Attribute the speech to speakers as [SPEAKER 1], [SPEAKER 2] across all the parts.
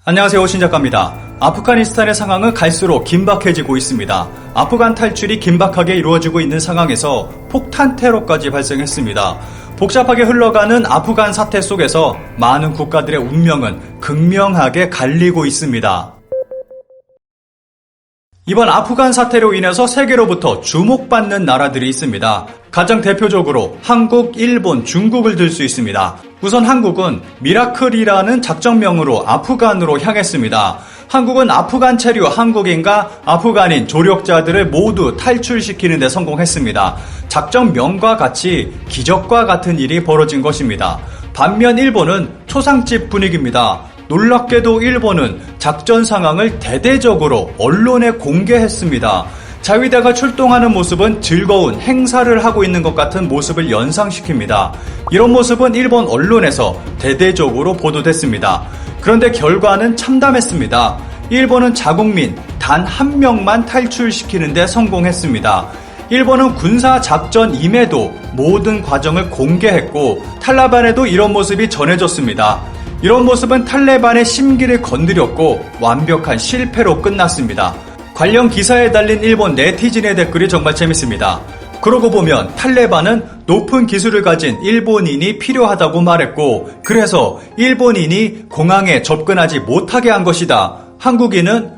[SPEAKER 1] 안녕하세요, 신작가입니다. 아프가니스탄의 상황은 갈수록 긴박해지고 있습니다. 아프간 탈출이 긴박하게 이루어지고 있는 상황에서 폭탄 테러까지 발생했습니다. 복잡하게 흘러가는 아프간 사태 속에서 많은 국가들의 운명은 극명하게 갈리고 있습니다. 이번 아프간 사태로 인해서 세계로부터 주목받는 나라들이 있습니다. 가장 대표적으로 한국, 일본, 중국을 들 수 있습니다. 우선 한국은 미라클이라는 작전명으로 아프간으로 향했습니다. 한국은 아프간 체류 한국인과 아프간인 조력자들을 모두 탈출시키는 데 성공했습니다. 작전명과 같이 기적과 같은 일이 벌어진 것입니다. 반면 일본은 초상집 분위기입니다. 놀랍게도 일본은 작전 상황을 대대적으로 언론에 공개했습니다. 자위대가 출동하는 모습은 즐거운 행사를 하고 있는 것 같은 모습을 연상시킵니다. 이런 모습은 일본 언론에서 대대적으로 보도됐습니다. 그런데 결과는 참담했습니다. 일본은 자국민 단 한 명만 탈출시키는 데 성공했습니다. 일본은 군사작전임에도 모든 과정을 공개했고 탈레반에도 이런 모습이 전해졌습니다. 이런 모습은 탈레반의 심기를 건드렸고 완벽한 실패로 끝났습니다. 관련 기사에 달린 일본 네티즌의 댓글이 정말 재밌습니다. 그러고 보면 탈레반은 높은 기술을 가진 일본인이 필요하다고 말했고 그래서 일본인이 공항에 접근하지 못하게 한 것이다. 한국인은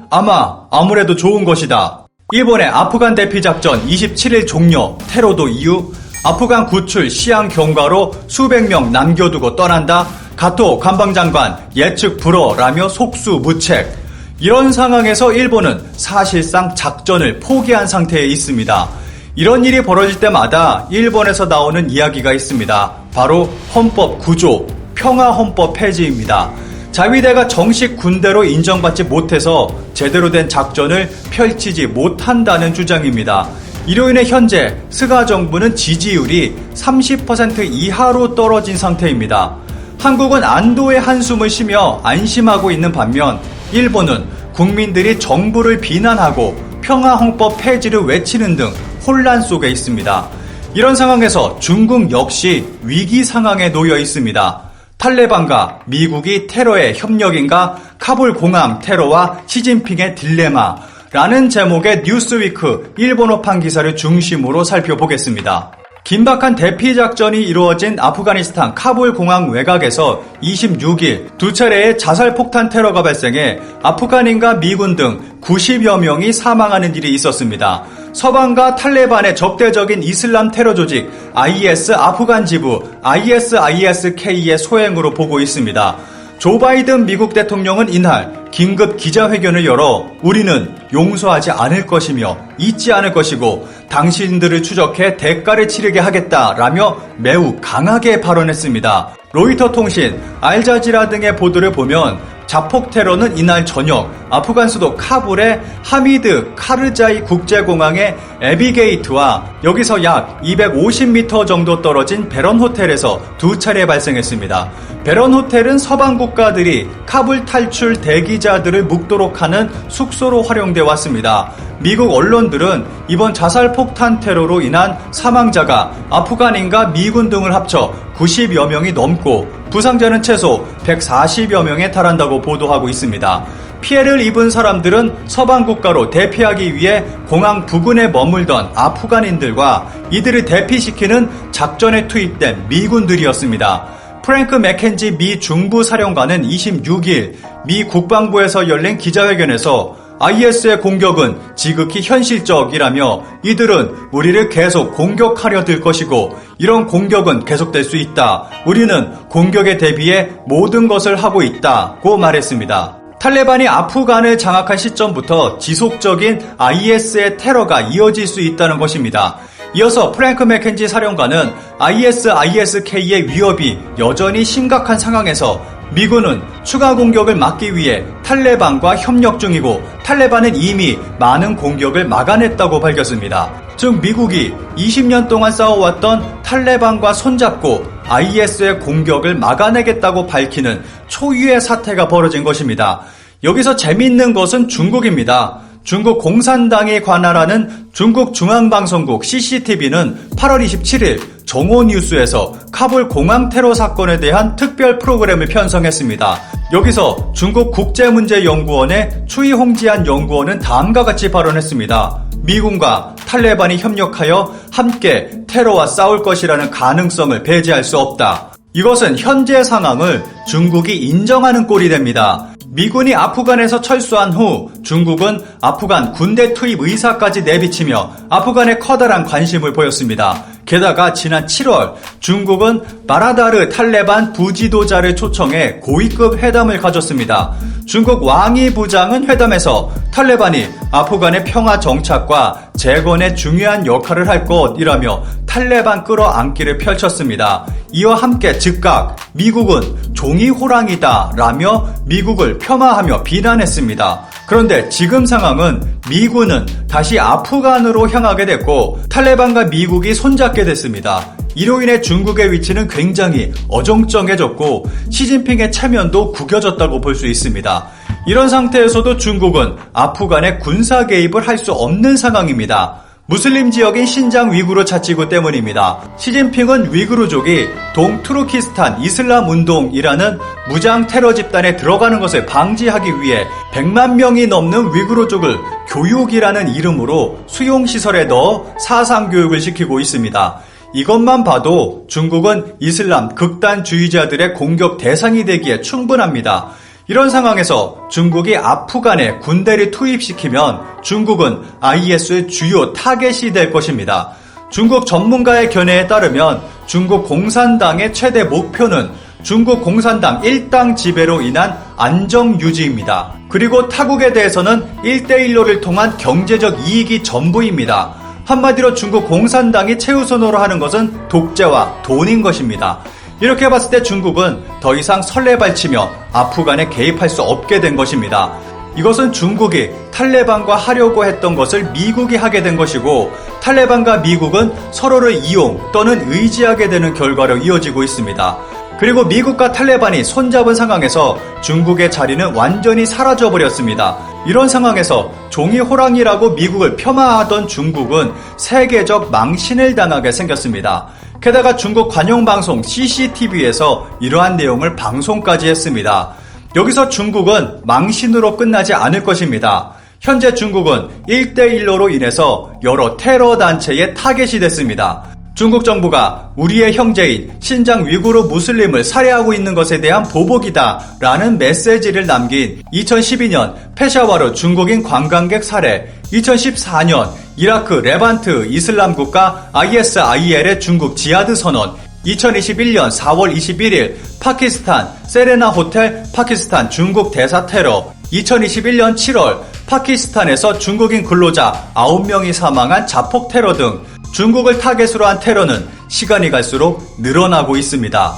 [SPEAKER 1] 아무래도 좋은 것이다. 일본의 아프간 대피작전 27일 종료, 테러도 이유, 아프간 구출 시향 경과로 수백 명 남겨두고 떠난다. 가토 관방장관 예측 불허라며 속수무책. 이런 상황에서 일본은 사실상 작전을 포기한 상태에 있습니다. 이런 일이 벌어질 때마다 일본에서 나오는 이야기가 있습니다. 바로 헌법 구조, 평화헌법 폐지입니다. 자위대가 정식 군대로 인정받지 못해서 제대로 된 작전을 펼치지 못한다는 주장입니다. 이로 인해 현재 스가 정부는 지지율이 30% 이하로 떨어진 상태입니다. 한국은 안도의 한숨을 쉬며 안심하고 있는 반면 일본은 국민들이 정부를 비난하고 평화헌법 폐지를 외치는 등 혼란 속에 있습니다. 이런 상황에서 중국 역시 위기 상황에 놓여 있습니다. 탈레반과 미국이 테러의 협력인가, 카불 공항 테러와 시진핑의 딜레마라는 제목의 뉴스위크 일본어판 기사를 중심으로 살펴보겠습니다. 긴박한 대피작전이 이루어진 아프가니스탄 카불 공항 외곽에서 26일 두 차례의 자살폭탄 테러가 발생해 아프간인과 미군 등 90여 명이 사망하는 일이 있었습니다. 서방과 탈레반의 적대적인 이슬람 테러 조직 IS 아프간 지부 ISISK의 소행으로 보고 있습니다. 조 바이든 미국 대통령은 이날 긴급 기자회견을 열어 우리는 용서하지 않을 것이며 잊지 않을 것이고 당신들을 추적해 대가를 치르게 하겠다라며 매우 강하게 발언했습니다. 로이터 통신, 알자지라 등의 보도를 보면 자폭 테러는 이날 저녁 아프간 수도 카불의 하미드 카르자이 국제공항의 에비게이트와 여기서 약 250m 정도 떨어진 베런 호텔에서 두 차례 발생했습니다. 베런 호텔은 서방 국가들이 카불 탈출 대기자들을 묵도록 하는 숙소로 활용돼 왔습니다. 미국 언론들은 이번 자살 폭탄 테러로 인한 사망자가 아프간인과 미군 등을 합쳐 90여 명이 넘고 부상자는 최소 140여 명에 달한다고 보도하고 있습니다. 피해를 입은 사람들은 서방 국가로 대피하기 위해 공항 부근에 머물던 아프간인들과 이들을 대피시키는 작전에 투입된 미군들이었습니다. 프랭크 맥켄지 미 중부 사령관은 26일 미 국방부에서 열린 기자회견에서 IS의 공격은 지극히 현실적이라며 이들은 우리를 계속 공격하려 들 것이고 이런 공격은 계속될 수 있다. 우리는 공격에 대비해 모든 것을 하고 있다고 말했습니다. 탈레반이 아프간을 장악한 시점부터 지속적인 IS의 테러가 이어질 수 있다는 것입니다. 이어서 프랭크 맥켄지 사령관은 ISISK의 위협이 여전히 심각한 상황에서 미군은 추가 공격을 막기 위해 탈레반과 협력 중이고 탈레반은 이미 많은 공격을 막아냈다고 밝혔습니다. 즉 미국이 20년 동안 싸워왔던 탈레반과 손잡고 IS의 공격을 막아내겠다고 밝히는 초유의 사태가 벌어진 것입니다. 여기서 재미있는 것은 중국입니다. 중국 공산당이 관할하는 중국 중앙방송국 CCTV는 8월 27일 정오뉴스에서 카불 공항 테러 사건에 대한 특별 프로그램을 편성했습니다. 여기서 중국 국제문제연구원의 추이 홍지안 연구원은 다음과 같이 발언했습니다. 미군과 탈레반이 협력하여 함께 테러와 싸울 것이라는 가능성을 배제할 수 없다. 이것은 현재 상황을 중국이 인정하는 꼴이 됩니다. 미군이 아프간에서 철수한 후 중국은 아프간 군대 투입 의사까지 내비치며 아프간에 커다란 관심을 보였습니다. 게다가 지난 7월 중국은 바라다르 탈레반 부지도자를 초청해 고위급 회담을 가졌습니다. 중국 왕이 부장은 회담에서 탈레반이 아프간의 평화 정착과 재건에 중요한 역할을 할 것이라며 탈레반 끌어안기를 펼쳤습니다. 이와 함께 즉각 미국은 종이 호랑이다 라며 미국을 폄하하며 비난했습니다. 그런데 지금 상황은 미군은 다시 아프간으로 향하게 됐고 탈레반과 미국이 손잡게 됐습니다. 이로 인해 중국의 위치는 굉장히 어정쩡해졌고 시진핑의 체면도 구겨졌다고 볼 수 있습니다. 이런 상태에서도 중국은 아프간에 군사 개입을 할 수 없는 상황입니다. 무슬림 지역인 신장 위구르 자치구 때문입니다. 시진핑은 위구르족이 동투르키스탄 이슬람 운동이라는 무장 테러 집단에 들어가는 것을 방지하기 위해 100만 명이 넘는 위구르족을 교육이라는 이름으로 수용시설에 넣어 사상교육을 시키고 있습니다. 이것만 봐도 중국은 이슬람 극단주의자들의 공격 대상이 되기에 충분합니다. 이런 상황에서 중국이 아프간에 군대를 투입시키면 중국은 IS의 주요 타겟이 될 것입니다. 중국 전문가의 견해에 따르면 중국 공산당의 최대 목표는 중국 공산당 일당 지배로 인한 안정 유지입니다. 그리고 타국에 대해서는 1대1로를 통한 경제적 이익이 전부입니다. 한마디로 중국 공산당이 최우선으로 하는 것은 독재와 돈인 것입니다. 이렇게 봤을 때 중국은 더 이상 설레발치며 아프간에 개입할 수 없게 된 것입니다. 이것은 중국이 탈레반과 하려고 했던 것을 미국이 하게 된 것이고 탈레반과 미국은 서로를 이용 또는 의지하게 되는 결과로 이어지고 있습니다. 그리고 미국과 탈레반이 손잡은 상황에서 중국의 자리는 완전히 사라져버렸습니다. 이런 상황에서 종이 호랑이라고 미국을 폄하하던 중국은 세계적 망신을 당하게 생겼습니다. 게다가 중국 관영방송 CCTV에서 이러한 내용을 방송까지 했습니다. 여기서 중국은 망신으로 끝나지 않을 것입니다. 현재 중국은 1대1로로 인해서 여러 테러 단체의 타겟이 됐습니다. 중국 정부가 우리의 형제인 신장 위구르 무슬림을 살해하고 있는 것에 대한 보복이다 라는 메시지를 남긴 2012년 페샤와르 중국인 관광객 살해, 2014년 이라크 레반트 이슬람 국가 ISIL의 중국 지하드 선언, 2021년 4월 21일 파키스탄 세레나 호텔 파키스탄 중국 대사 테러, 2021년 7월 파키스탄에서 중국인 근로자 9명이 사망한 자폭 테러 등 중국을 타겟으로 한 테러는 시간이 갈수록 늘어나고 있습니다.